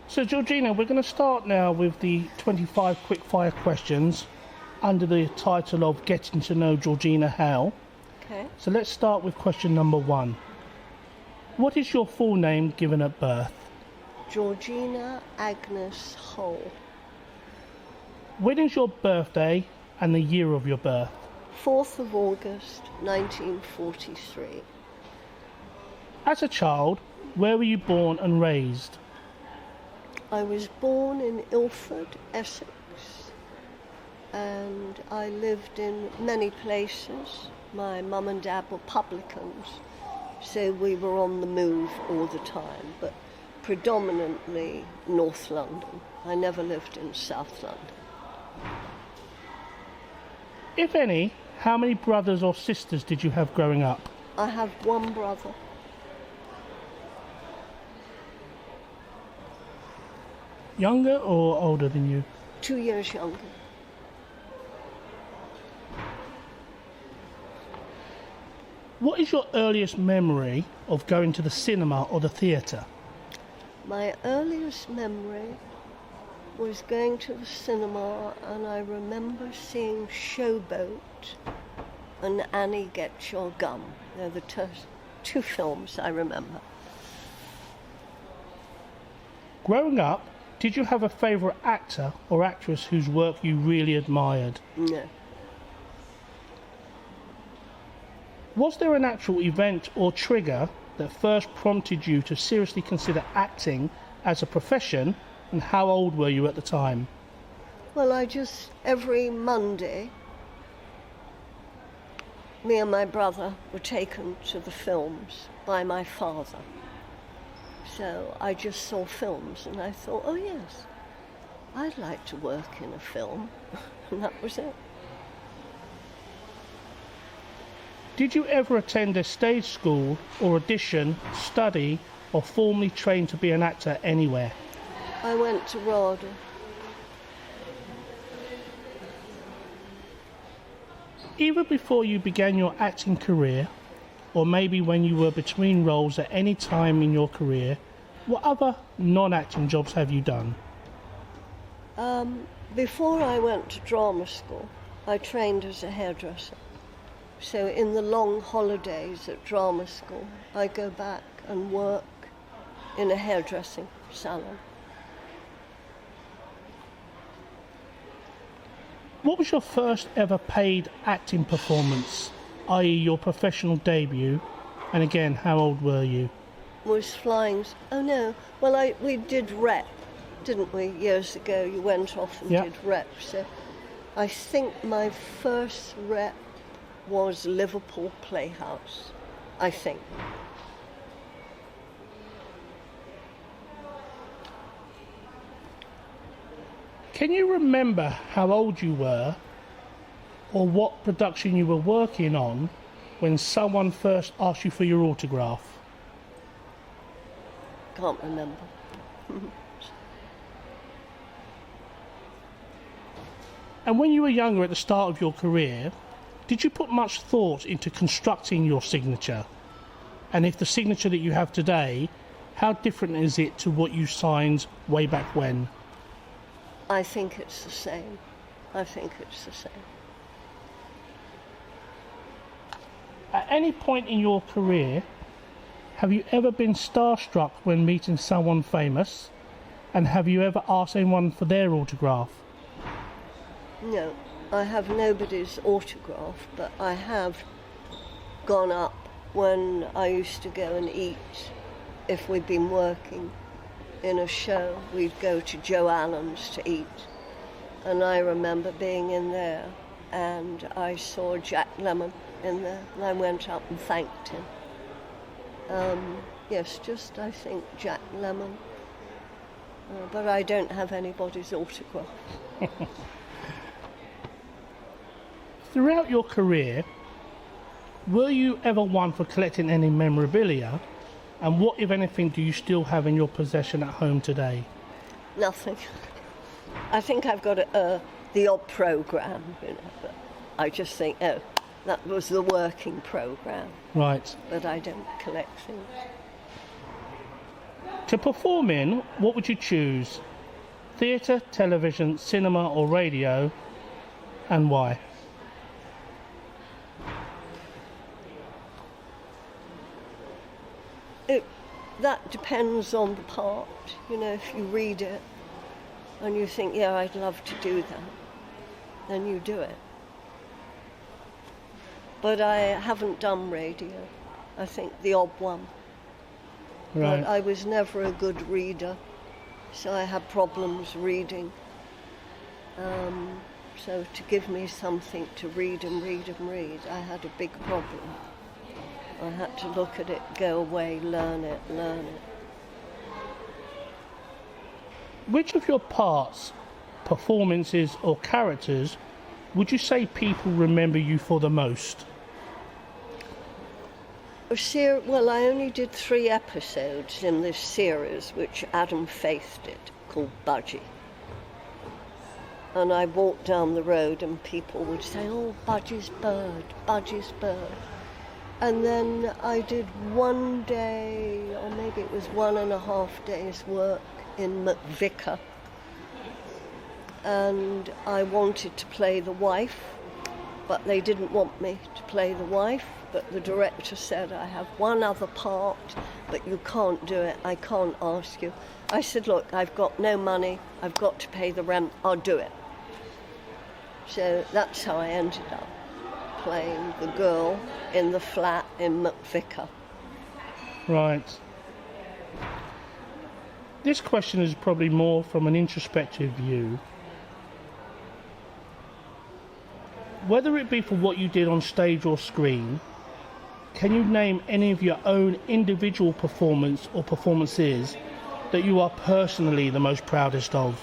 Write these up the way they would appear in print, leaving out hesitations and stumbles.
So Georgina, we're going to start now with the 25 quickfire questions under the title of Getting to Know Georgina Hale. Okay. So let's start with question number 1. What is your full name given at birth? Georgina Agnes Hole. When is your birthday and the year of your birth? 4th of August, 1943. As a child, where were you born and raised? I was born in Ilford, Essex, and I lived in many places. My mum and dad were publicans, so we were on the move all the time, but predominantly North London. I never lived in South London. If any, how many brothers or sisters did you have growing up? I have one brother. Younger or older than you? 2 years younger. What is your earliest memory of going to the cinema or the theatre? My earliest memory was going to the cinema, and I remember seeing Showboat and Annie Gets Your Gun. They're the two films I remember. Growing up, did you have a favourite actor or actress whose work you really admired? No. Was there an actual event or trigger that first prompted you to seriously consider acting as a profession, and how old were you at the time? Well, every Monday, me and my brother were taken to the films by my father. So I just saw films and I thought, oh yes, I'd like to work in a film. And that was it. Did you ever attend a stage school or audition, study or formally train to be an actor anywhere? I went to RADA. Either before you began your acting career, or maybe when you were between roles at any time in your career, what other non-acting jobs have you done? Before I went to drama school, I trained as a hairdresser. So in the long holidays at drama school, I go back and work in a hairdressing salon. What was your first ever paid acting performance, i.e. your professional debut, and again, how old were you? Was flying. Oh no, well we did rep, didn't we, years ago? You went off and did rep. So I think my first rep was Liverpool Playhouse, I think. Can you remember how old you were or what production you were working on when someone first asked you for your autograph? Can't remember. And when you were younger at the start of your career, did you put much thought into constructing your signature? And if the signature that you have today, how different is it to what you signed way back when? I think it's the same. I think it's the same. At any point in your career, have you ever been starstruck when meeting someone famous? And have you ever asked anyone for their autograph? No, I have nobody's autograph, but I have gone up when I used to go and eat. If we'd been working in a show, we'd go to Joe Allen's to eat. And I remember being in there and I saw Jack Lemmon in there and I went up and thanked him. Yes, just I think Jack Lemmon. But I don't have anybody's autograph. Throughout your career, were you ever one for collecting any memorabilia? And what, if anything, do you still have in your possession at home today? Nothing. I think I've got the odd programme, but I just think, oh, that was the working programme. Right. But I don't collect things. To perform in, what would you choose? Theatre, television, cinema or radio, and why? That depends on the part. You know, if you read it and you think, yeah, I'd love to do that, then you do it. But I haven't done radio. I think the odd one. Right. But I was never a good reader, so I had problems reading. So to give me something to read and read and read, I had a big problem. I had to look at it, go away, learn it. Which of your parts, performances or characters would you say people remember you for the most? Well, I only did 3 episodes in this series, which Adam Faith did, called Budgie. And I walked down the road and people would say, oh, Budgie's bird, Budgie's bird. And then I did 1 day, or maybe it was 1.5 days work in McVicar. And I wanted to play the wife, but they didn't want me to play the wife. But the director said, I have one other part, but you can't do it. I can't ask you. I said, look, I've got no money. I've got to pay the rent. I'll do it. So that's how I ended up playing the girl in the flat in McVicar. Right. This question is probably more from an introspective view. Whether it be for what you did on stage or screen, can you name any of your own individual performance or performances that you are personally the most proudest of?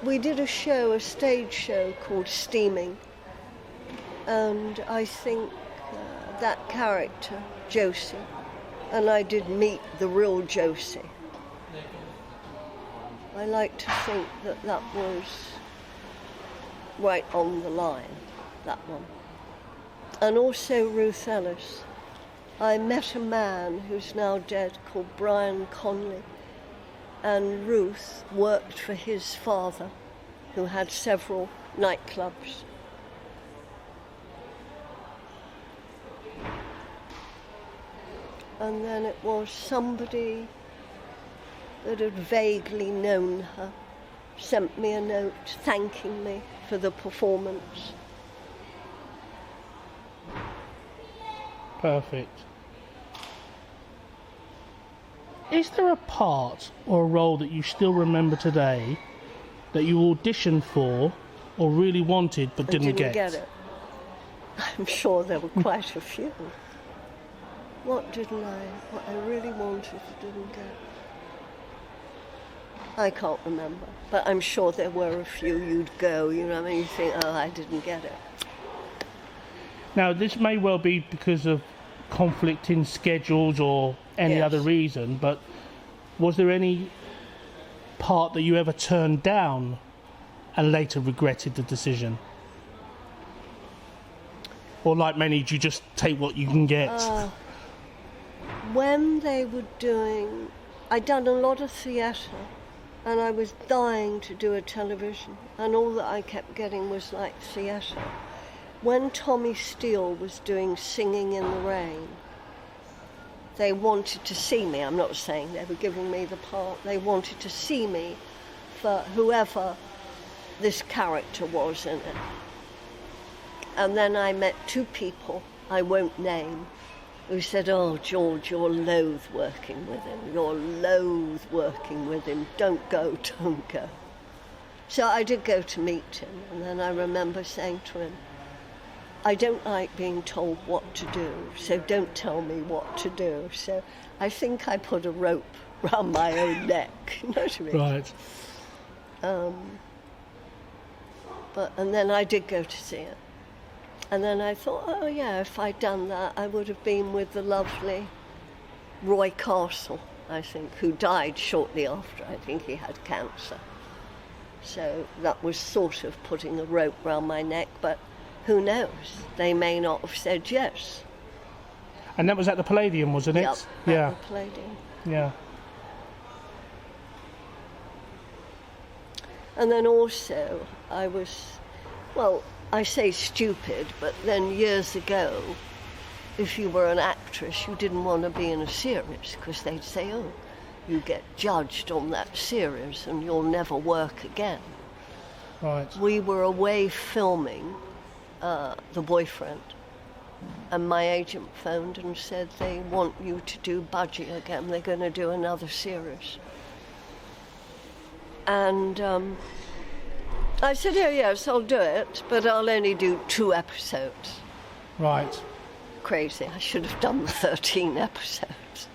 We did a stage show called Steaming, and I think that character, Josie, and I did meet the real Josie. I like to think that that was right on the line, that one. And also Ruth Ellis. I met a man who's now dead called Brian Conley, and Ruth worked for his father, who had several nightclubs. And then it was somebody that had vaguely known her, sent me a note thanking me for the performance. Perfect. Is there a part or a role that you still remember today that you auditioned for or really wanted but didn't get? Get it. I'm sure there were quite a few. What I really wanted didn't get? I can't remember, but I'm sure there were a few. You'd go, you know, and you think, oh, I didn't get it. Now, this may well be because of conflicting schedules or any other reason, but was there any part that you ever turned down and later regretted the decision? Or like many, do you just take what you can get? When they were doing... I'd done a lot of theatre, and I was dying to do a television, and all that I kept getting was like theatre. When Tommy Steele was doing Singing in the Rain, they wanted to see me. I'm not saying they were giving me the part. They wanted to see me for whoever this character was in it. And then I met 2 people I won't name who said, oh, George, you're loath working with him. You're loath working with him. Don't go, don't go. So I did go to meet him, and then I remember saying to him, I don't like being told what to do, so don't tell me what to do. So I think I put a rope round my own neck, you know what I mean? Right. And then I did go to see it. And then I thought, oh yeah, if I'd done that, I would have been with the lovely Roy Castle. I think, who died shortly after. I think he had cancer. So that was sort of putting a rope round my neck, but who knows? They may not have said yes. And that was at the Palladium, wasn't it? Yep, yeah. At the Palladium. Yeah. And then also, I was, well, I say stupid, but then years ago, if you were an actress, you didn't want to be in a series, because they'd say, oh, you get judged on that series and you'll never work again. Right. We were away filming The Boyfriend, and my agent phoned and said they want you to do Budgie again. They're going to do another series. And I said, oh yes, I'll do it, but I'll only do 2 episodes. Right. Crazy, I should have done the 13 episodes.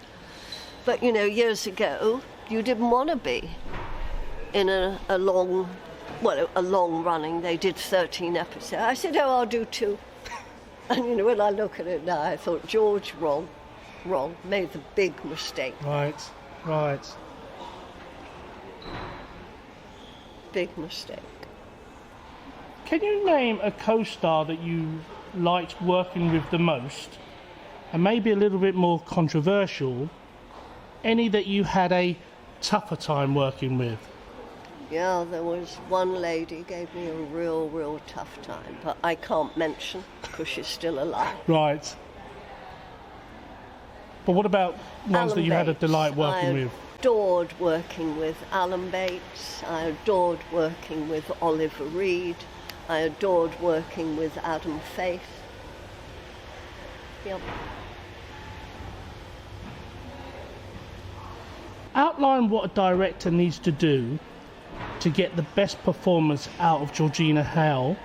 But you know, years ago, you didn't want to be in a long running, they did 13 episodes. I said, oh, I'll do 2. And you know, when I look at it now, I thought, George, wrong, made the big mistake. Right. Big mistake. Can you name a co-star that you liked working with the most, and maybe a little bit more controversial, any that you had a tougher time working with? Yeah, there was one lady gave me a real tough time, but I can't mention because she's still alive. Right. But what about ones Alan that you had a Bates. delight working with? I adored working with Alan Bates. I adored working with Oliver Reed. I adored working with Adam Faith. Yep. Outline what a director needs to do to get the best performance out of Georgina Hale,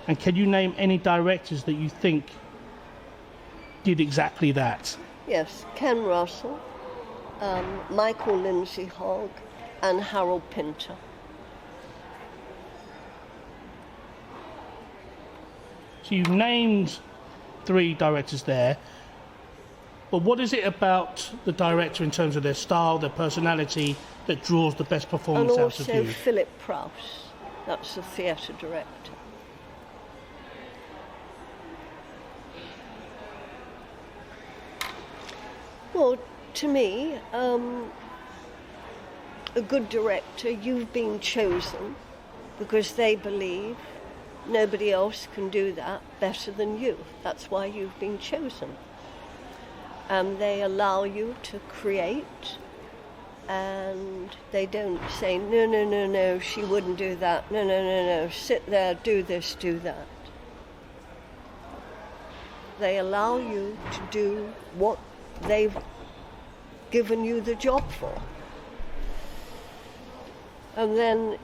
and can you name any directors that you think did exactly that? Yes, Ken Russell, Michael Lindsay Hogg, and Harold Pinter. So you've named 3 directors there, but what is it about the director in terms of their style, their personality, that draws the best performance And out of you? also Philip Proudest, that's the theatre director. Well, to me, a good director, you've been chosen because they believe nobody else can do that better than you. That's why you've been chosen. And they allow you to create, and they don't say, no, she wouldn't do that. No, sit there, do this, do that. They allow you to do what they've given you the job for. And then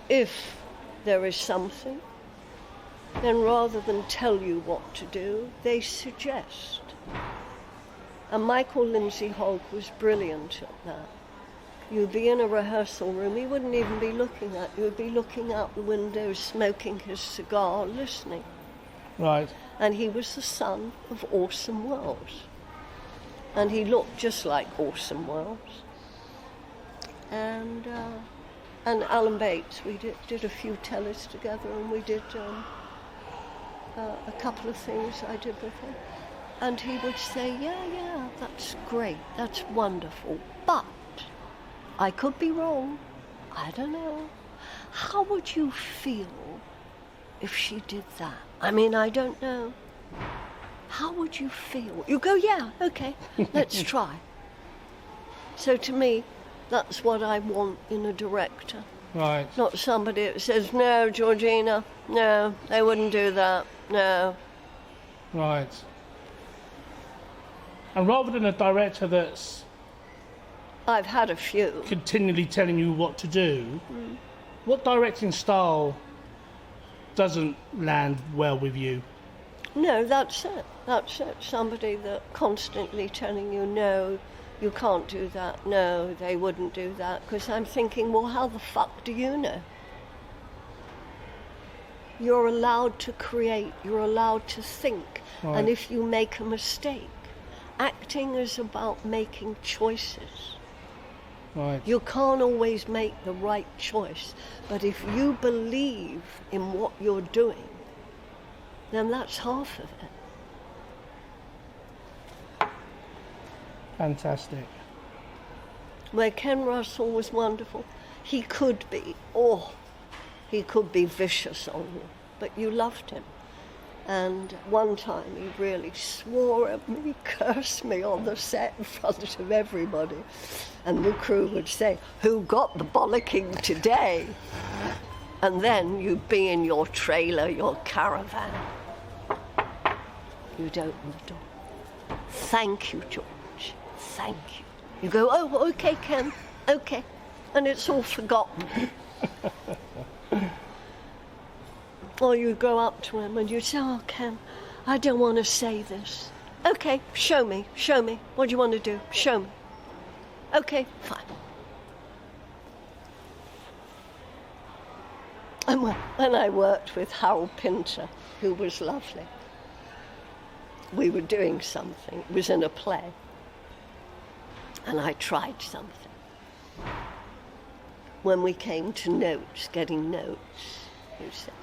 if there is something, then rather than tell you what to do, they suggest. And Michael Lindsay Hogg was brilliant at that. You'd be in a rehearsal room, he wouldn't even be looking at you, he'd be looking out the window, smoking his cigar, listening. Right. And he was the son of Orson Welles. And he looked just like Orson Welles. And Alan Bates, we did a few tellers together, and we did a couple of things I did with him. And he would say, yeah, that's great, that's wonderful, but I could be wrong, I don't know. How would you feel if she did that? I mean, I don't know. How would you feel? You go, yeah, okay, let's try. So to me, that's what I want in a director. Right. Not somebody that says, no, Georgina, no, they wouldn't do that, no. Right. And rather than a director that's I've had a few. continually telling you what to do, what directing style doesn't land well with you? No, that's it. Somebody that constantly telling you, no, you can't do that, no, they wouldn't do that. Because I'm thinking, well, how the fuck do you know? You're allowed to create, you're allowed to think. Right. And if you make a mistake, acting is about making choices. Right. You can't always make the right choice, but if you believe in what you're doing, then that's half of it. Fantastic. Where Ken Russell was wonderful, he could be vicious on you, but you loved him. And one time he really swore at me, cursed me on the set in front of everybody. And the crew would say, "Who got the bollocking today?" And then you'd be in your trailer, your caravan. You'd open the door. "Thank you, George. Thank you." You go, "Oh, okay, Ken, okay." And it's all forgotten. Or you go up to him and you say, "Oh, Ken, I don't want to say this." "Okay, show me. What do you want to do? Show me." "Okay, fine." And when I worked with Harold Pinter, who was lovely, we were doing something. It was in a play. And I tried something. When we came to notes, getting notes, he said,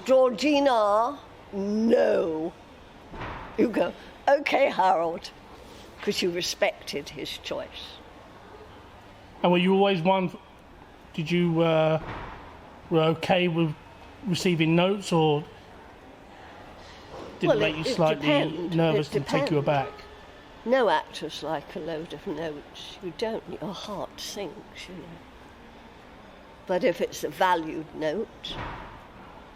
"Georgina, no." You go, "Okay, Harold," because you respected his choice. And were you always one? Did you were okay with receiving notes, or did it make you slightly nervous and take you aback? No actors like a load of notes. You don't. Your heart sinks, you know. But if it's a valued note,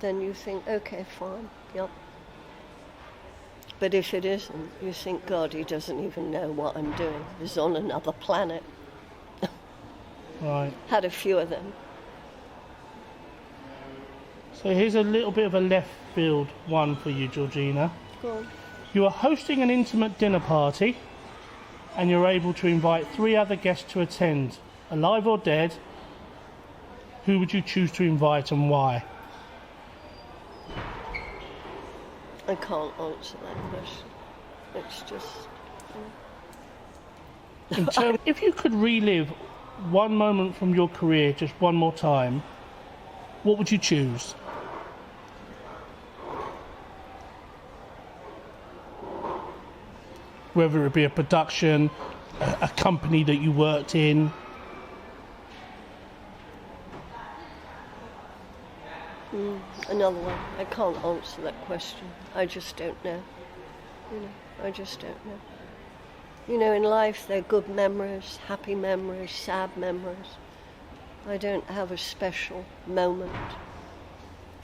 then you think, "Okay, fine, yep." But if it isn't, you think, "God, he doesn't even know what I'm doing. He's on another planet." Right. Had a few of them. So here's a little bit of a left field one for you, Georgina. Go on. You are hosting an intimate dinner party and you're able to invite 3 other guests to attend, alive or dead. Who would you choose to invite and why? I can't answer that question. It's just... If you could relive one moment from your career just one more time, what would you choose? Whether it be a production, a company that you worked in. Another one. I can't answer that question. I just don't know. I just don't know. In life there are good memories, happy memories, sad memories. I don't have a special moment.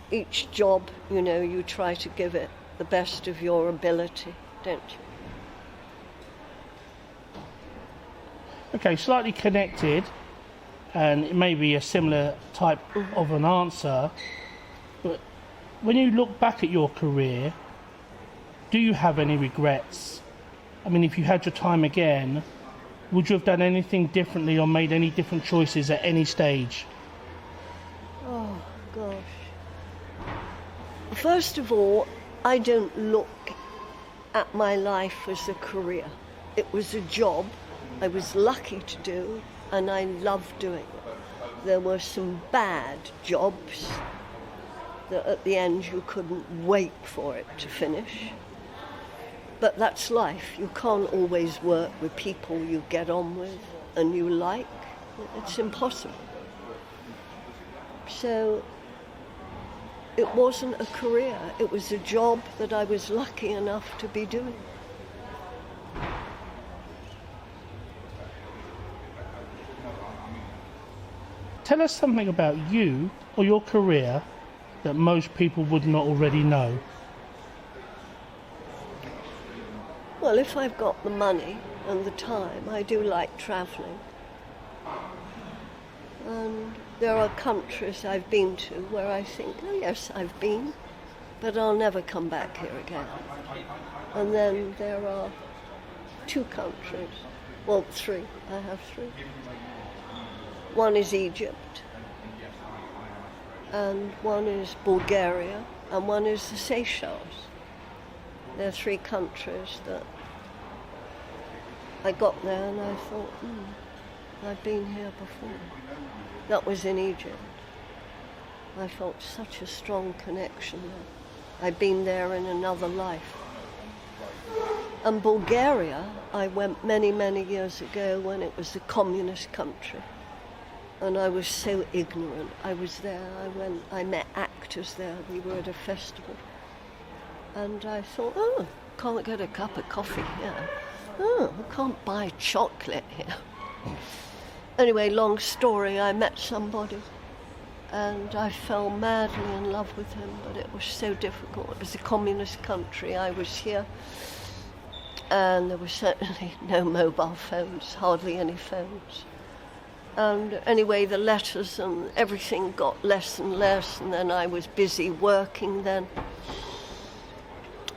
Each job, you try to give it the best of your ability, don't you? Okay, slightly connected, and it may be a similar type of an answer, but when you look back at your career, do you have any regrets? I mean, if you had your time again, would you have done anything differently or made any different choices at any stage? Oh, gosh. First of all, I don't look at my life as a career. It was a job I was lucky to do, and I loved doing it. There were some bad jobs that at the end you couldn't wait for it to finish. But that's life. You can't always work with people you get on with and you like. It's impossible. So it wasn't a career. It was a job that I was lucky enough to be doing. Tell us something about you or your career that most people would not already know. Well, if I've got the money and the time, I do like travelling. And there are countries I've been to where I think, oh yes, I've been, but I'll never come back here again. And then there are 2 countries, well, 3, I have 3. One is Egypt, and one is Bulgaria, and one is the Seychelles. There are 3 countries that I got there and I thought, I've been here before. That was in Egypt. I felt such a strong connection there. I'd been there in another life. And Bulgaria, I went many, many years ago when it was a communist country. And I was so ignorant. I was there, I met actors there, we were at a festival. And I thought, can't get a cup of coffee here. I can't buy chocolate here. Anyway, long story, I met somebody and I fell madly in love with him, but it was so difficult. It was a communist country, I was here, and there were certainly no mobile phones, hardly any phones. And anyway, the letters and everything got less and less, and then I was busy working then.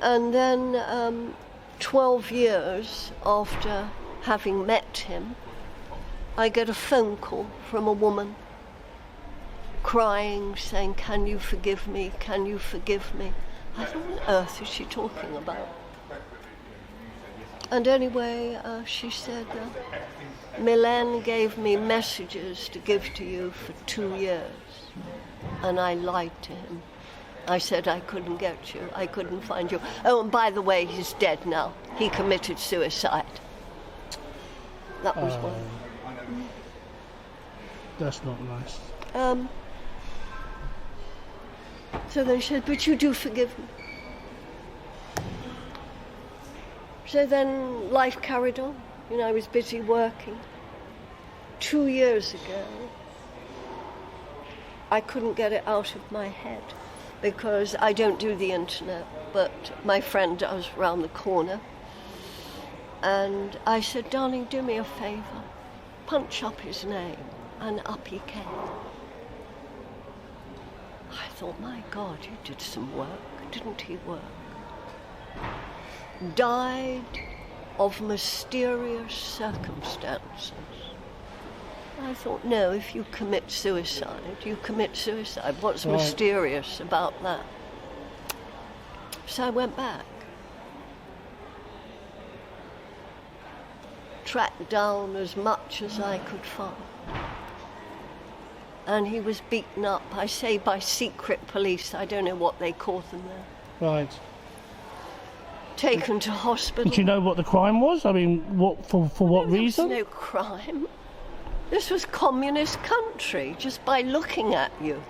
And then 12 years after having met him, I get a phone call from a woman crying, saying, "Can you forgive me? Can you forgive me?" I thought, what on earth is she talking about? And anyway, she said, Milan gave me messages to give to you for 2 years, and I lied to him. I said I couldn't get you, I couldn't find you. Oh, and by the way, he's dead now. He committed suicide. That was one. That's not nice. So they said, but you do forgive me. So then life carried on. You know, I was busy working. 2 years ago, I couldn't get it out of my head because I don't do the internet, but my friend does round the corner. And I said, darling, do me a favor. Punch up his name, and up he came. I thought, my God, he did some work, didn't he work? Died of mysterious circumstances. I thought, no, if you commit suicide, you commit suicide. What's mysterious about that? So I went back. Tracked down as much as I could find. And he was beaten up, I say, by secret police. I don't know what they call them there. Right. Taken to hospital. Do you know what the crime was? I mean, for what reason? There was no crime. This was communist country, just by looking at you.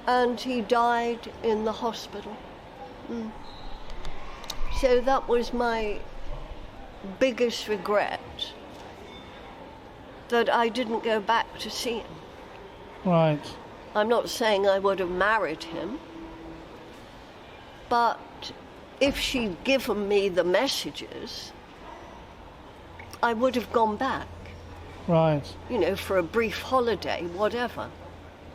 And he died in the hospital. So that was my biggest regret, that I didn't go back to see him. Right. I'm not saying I would have married him, but if she'd given me the messages, I would have gone back. Right. You know, for a brief holiday, whatever.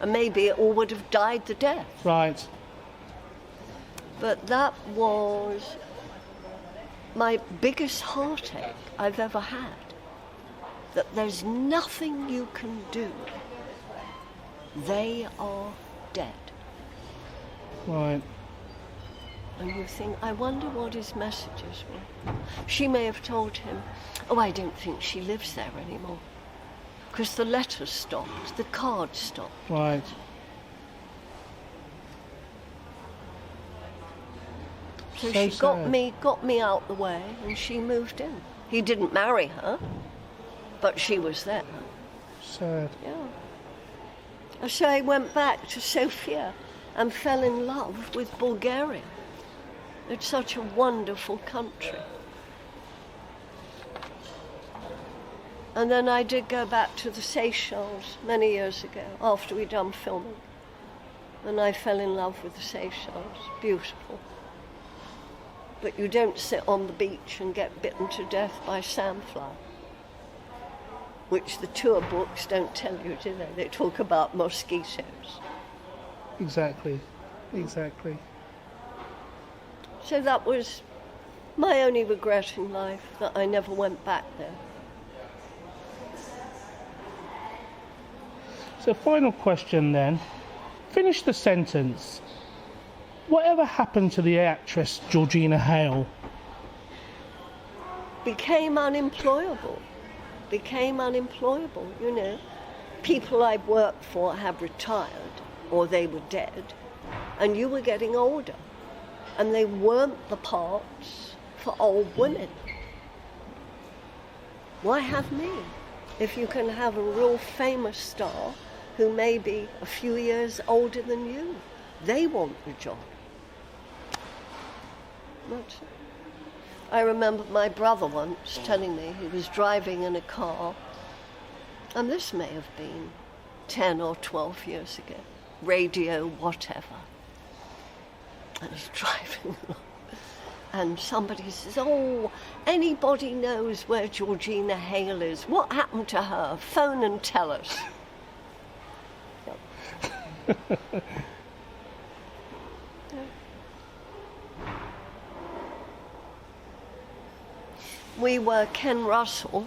And maybe it all would have died the death. Right. But that was my biggest heartache I've ever had. That there's nothing you can do. They are dead. Right. And you think, I wonder what his messages were. She may have told him, oh, I don't think she lives there anymore. Because the letters stopped, the cards stopped. Right. So she got me out the way, and she moved in. He didn't marry her, but she was there. Sad. Yeah. So I went back to Sofia and fell in love with Bulgaria. It's such a wonderful country. And then I did go back to the Seychelles many years ago, after we'd done filming. And I fell in love with the Seychelles. Beautiful. But you don't sit on the beach and get bitten to death by sandfly, which the tour books don't tell you, do they? They talk about mosquitoes. Exactly. Exactly. So that was my only regret in life, that I never went back there. So final question then. Finish the sentence. Whatever happened to the actress Georgina Hale? became unemployable. You know. People I'd worked for had retired or they were dead, and you were getting older, and they weren't the parts for old women. Why have me if you can have a real famous star who may be a few years older than you? They want the job. That's it. I remember my brother once telling me he was driving in a car, and this may have been 10 or 12 years ago, radio, whatever. And he's driving along, and somebody says, "Oh, anybody knows where Georgina Hale is? What happened to her? Phone and tell us." Ken Russell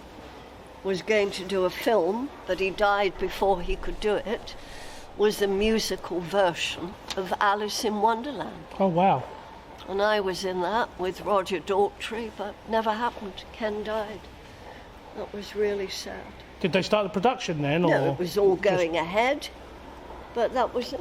was going to do a film, but he died before he could do it, was a musical version of Alice in Wonderland. Oh, wow. And I was in that with Roger Daltrey, but never happened. Ken died. That was really sad. Did they start the production then? No, it was all going ahead, but that was it.